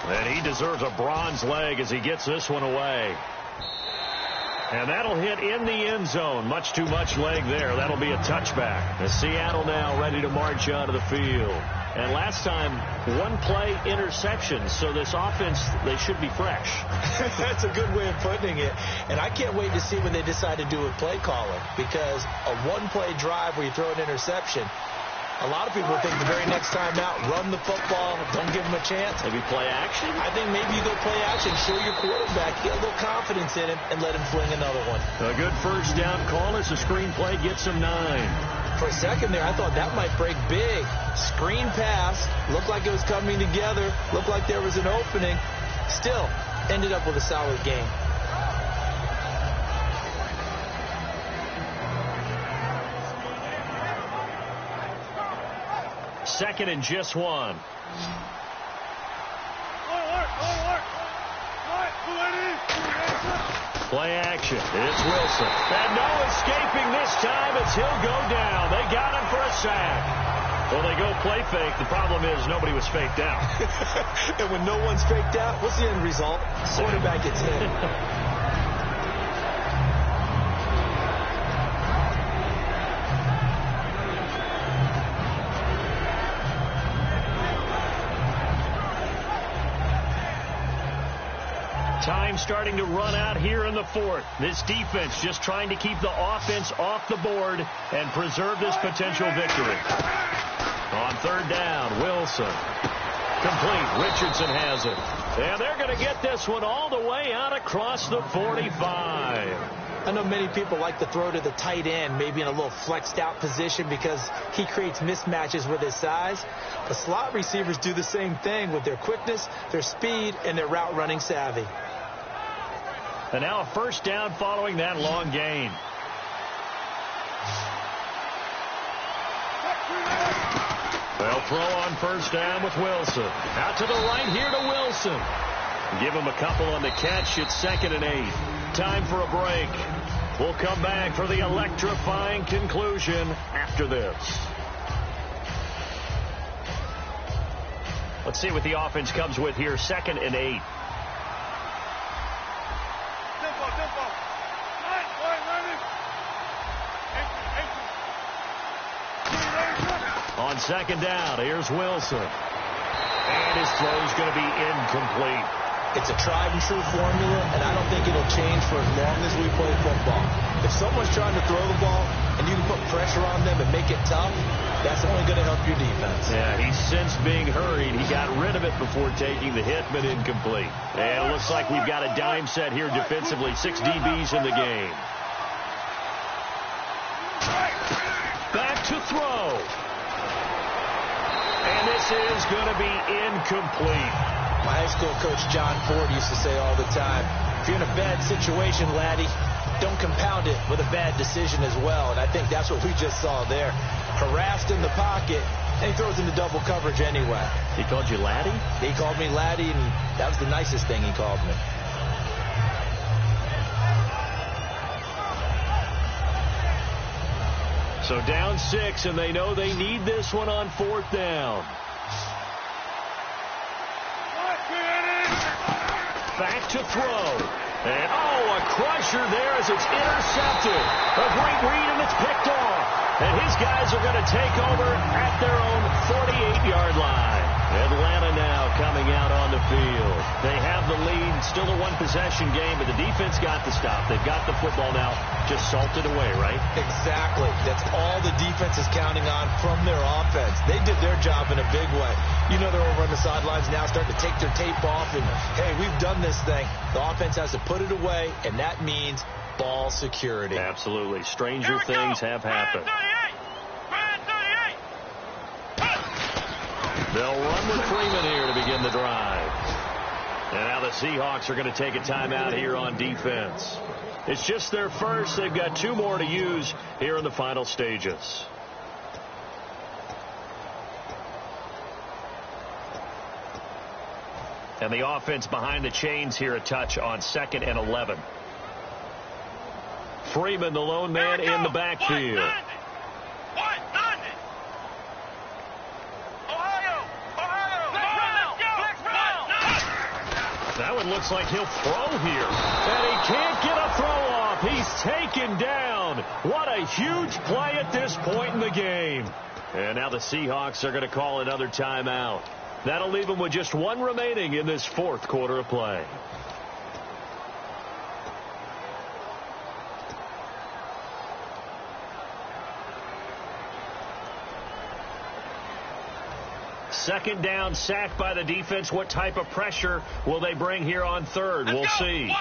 And he deserves a bronze leg as he gets this one away. And that'll hit in the end zone. Much too much leg there. That'll be a touchback. As Seattle now ready to march onto the field. And last time, 1-play interception. So this offense, they should be fresh. That's a good way of putting it. And I can't wait to see what they decide to do with play calling. Because a 1-play drive where you throw an interception, a lot of people think the very next time out, run the football, don't give him a chance. Maybe play action? I think maybe you go play action, show your quarterback, get a little confidence in him, and let him fling another one. A good first down call as the screen play gets him 9. For a second there, I thought that might break big. Screen pass, looked like it was coming together, looked like there was an opening. Still, ended up with a solid game. Second and just 1. Play action. It's Wilson. And no escaping this time as he'll go down. They got him for a sack. Well, they go play fake. The problem is nobody was faked out. And when no one's faked out, what's the end result? Quarterback gets hit. Time starting to run out here in the 4th. This defense just trying to keep the offense off the board and preserve this potential victory. On 3rd down, Wilson. Complete. Richardson has it. And they're going to get this one all the way out across the 45. I know many people like to throw to the tight end, maybe in a little flexed out position because he creates mismatches with his size. But slot receivers do the same thing with their quickness, their speed, and their route running savvy. And now a first down following that long gain. They'll throw on first down with Wilson. Out to the right here to Wilson. Give him a couple on the catch. It's 2nd and 8. Time for a break. We'll come back for the electrifying conclusion after this. Let's see what the offense comes with here. 2nd and 8. On 2nd down, here's Wilson. And his throw's going to be incomplete. It's a tried and true formula, and I don't think it'll change for as long as we play football. If someone's trying to throw the ball and you can put pressure on them and make it tough, that's only going to help your defense. Yeah, he's sensed being hurried. He got rid of it before taking the hit, but incomplete. And it looks like we've got a dime set here defensively. 6 DBs in the game. Back to throw. And this is going to be incomplete. My high school coach, John Ford, used to say all the time, if you're in a bad situation, laddie, don't compound it with a bad decision as well. And I think that's what we just saw there. Harassed in the pocket, and he throws into double coverage anyway. He called you laddie? He called me laddie, and that was the nicest thing he called me. So down 6, and they know they need this one on 4th down. Back to throw. And, a crusher there as it's intercepted. A great read, and it's picked off. And his guys are going to take over at their own 48-yard line. Atlanta now coming out on the field. They have the lead, still a one-possession game, but the defense got the stop. They've got the football now, just salted away, right? Exactly. That's all the defense is counting on from their offense. They did their job in a big way. You know, they're over on the sidelines now, starting to take their tape off, and, hey, we've done this thing. The offense has to put it away, and that means ball security. Absolutely. Stranger things have happened. They'll run with Freeman here to begin the drive. And now the Seahawks are going to take a timeout here on defense. It's just their first. They've got 2 more to use here in the final stages. And the offense behind the chains here a touch on 2nd and 11. Freeman, the lone man in the backfield. That one looks like he'll throw here. And he can't get a throw off. He's taken down. What a huge play at this point in the game. And now the Seahawks are going to call another timeout. That'll leave them with just 1 remaining in this 4th quarter of play. Second down, sacked by the defense. What type of pressure will they bring here on 3rd? We'll see.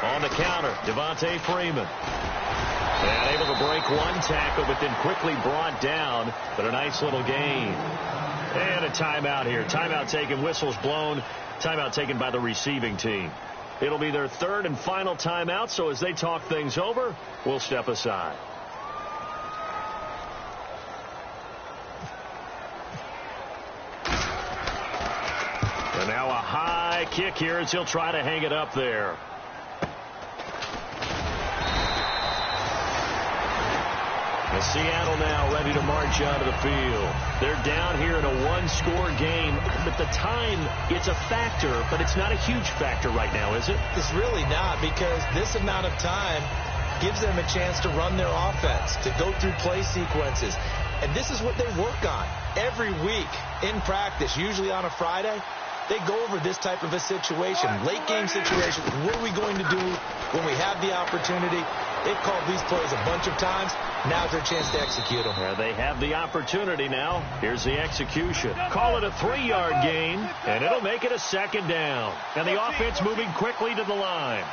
On the counter, Devontae Freeman. And able to break 1 tackle, but then quickly brought down. But a nice little gain. And a timeout here. Timeout taken, whistles blown. Timeout taken by the receiving team. It'll be their 3rd and final timeout, so as they talk things over, we'll step aside. And now a high kick here as he'll try to hang it up there. And Seattle now ready to march out of the field. They're down here in a 1-score game, but the time, it's a factor, but it's not a huge factor right now, is it? It's really not, because this amount of time gives them a chance to run their offense, to go through play sequences. And this is what they work on every week in practice, usually on a Friday. They go over this type of a situation, late game situation. What are we going to do when we have the opportunity? They've called these plays a bunch of times. Now's their chance to execute them. They have the opportunity now. Here's the execution. Call it a 3-yard gain, and it'll make it a 2nd down. And the offense moving quickly to the line.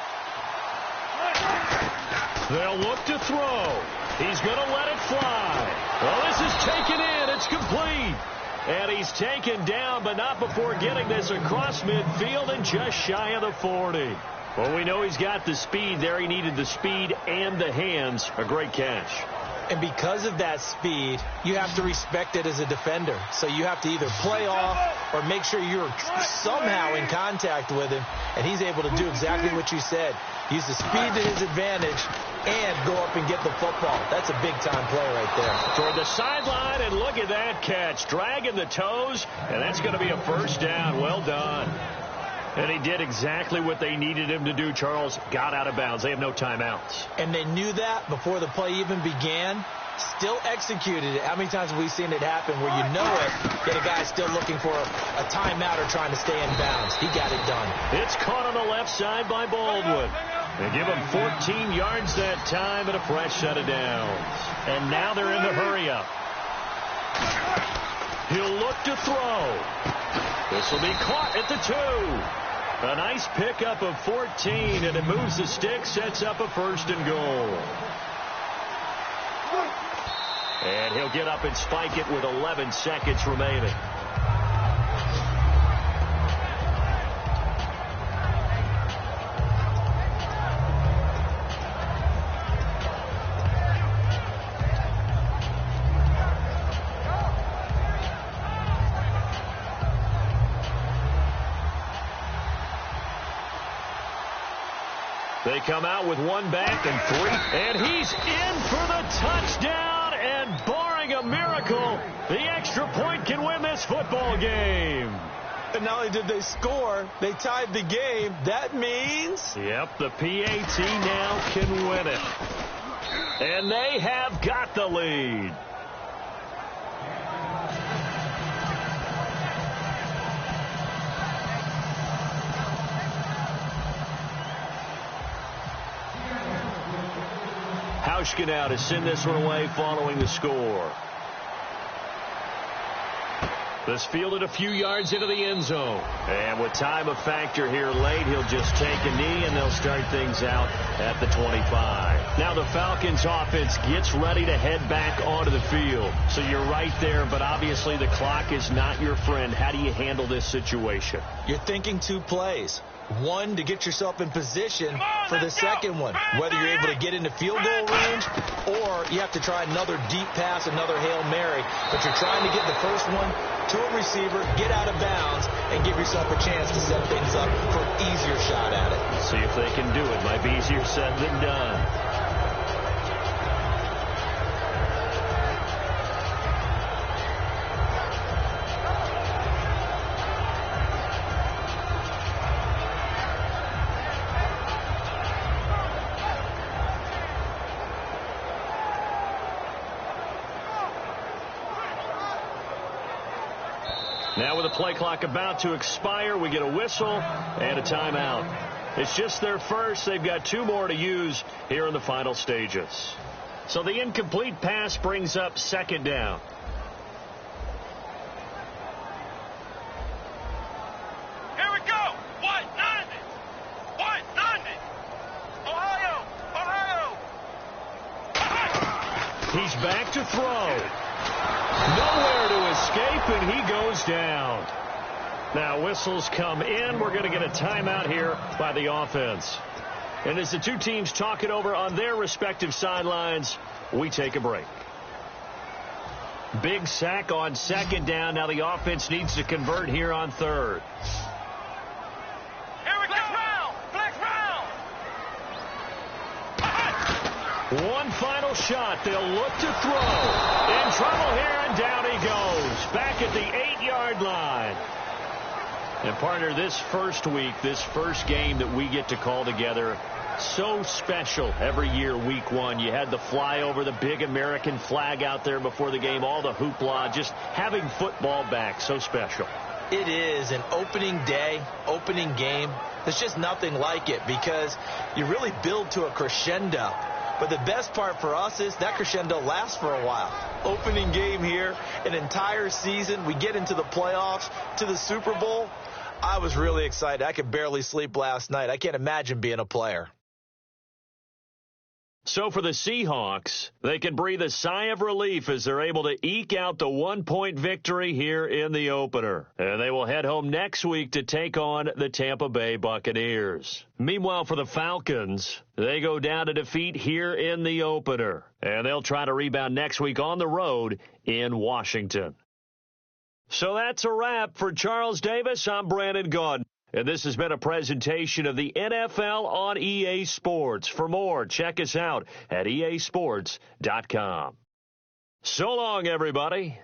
They'll look to throw. He's going to let it fly. Well, this is taken in. It's complete. And he's taken down, but not before getting this across midfield and just shy of the 40. Well, we know he's got the speed there. He needed the speed and the hands. A great catch. And because of that speed, you have to respect it as a defender. So you have to either play off or make sure you're somehow in contact with him. And he's able to do exactly what you said. Use the speed to his advantage and go up and get the football. That's a big-time play right there. Toward the sideline, and look at that catch. Dragging the toes, and that's going to be a 1st down. Well done. And he did exactly what they needed him to do, Charles. Got out of bounds. They have no timeouts. And they knew that before the play even began. Still executed it. How many times have we seen it happen where you know it, yet a guy's still looking for a timeout or trying to stay in bounds? He got it done. It's caught on the left side by Baldwin. They give him 14 yards that time and a fresh set of downs. And now they're in the hurry-up. He'll look to throw. This will be caught at the 2. A nice pickup of 14, and it moves the stick, sets up a 1st and goal. And he'll get up and spike it with 11 seconds remaining. They come out with 1 back and 3. And he's in for the touchdown. And barring a miracle, the extra point can win this football game. And not only did they score, they tied the game. That means... Yep, the PAT now can win it. And they have got the lead. Hauschka now to send this one away following the score. This fielded a few yards into the end zone. And with time a factor here late, he'll just take a knee and they'll start things out at the 25. Now the Falcons offense gets ready to head back onto the field. So you're right there, but obviously the clock is not your friend. How do you handle this situation? You're thinking two plays. One, to get yourself in position for the second one, whether you're able to get into field goal range or you have to try another deep pass, another Hail Mary. But you're trying to get the first one to a receiver, get out of bounds, and give yourself a chance to set things up for an easier shot at it. See if they can do it. Might be easier said than done. Now with the play clock about to expire, we get a whistle and a timeout. It's just their first. They've got two more to use here in the final stages. So the incomplete pass brings up second down. Here we go. 190. 190. Ohio. He's back to throw. Nowhere to escape, and he goes down. Now whistles come in. We're going to get a timeout here by the offense. And as the two teams talk it over on their respective sidelines, we take a break. Big sack on second down. Now the offense needs to convert here on third. Here we go. Flex round. One final shot. They'll look to throw. In trouble here, and down he goes. Back at the 8-yard line. And partner, this first week, this first game that we get to call together, so special every year, week one. You had the flyover, the big American flag out there before the game, all the hoopla, just having football back, so special. It is an opening day, opening game. There's just nothing like it because you really build to a crescendo. But the best part for us is that crescendo lasts for a while. Opening game here, an entire season. We get into the playoffs, to the Super Bowl. I was really excited. I could barely sleep last night. I can't imagine being a player. So for the Seahawks, they can breathe a sigh of relief as they're able to eke out the 1-point victory here in the opener. And they will head home next week to take on the Tampa Bay Buccaneers. Meanwhile, for the Falcons, they go down to defeat here in the opener. And they'll try to rebound next week on the road in Washington. So that's a wrap. For Charles Davis, I'm Brandon Gaudin. And this has been a presentation of the NFL on EA Sports. For more, check us out at easports.com. So long, everybody.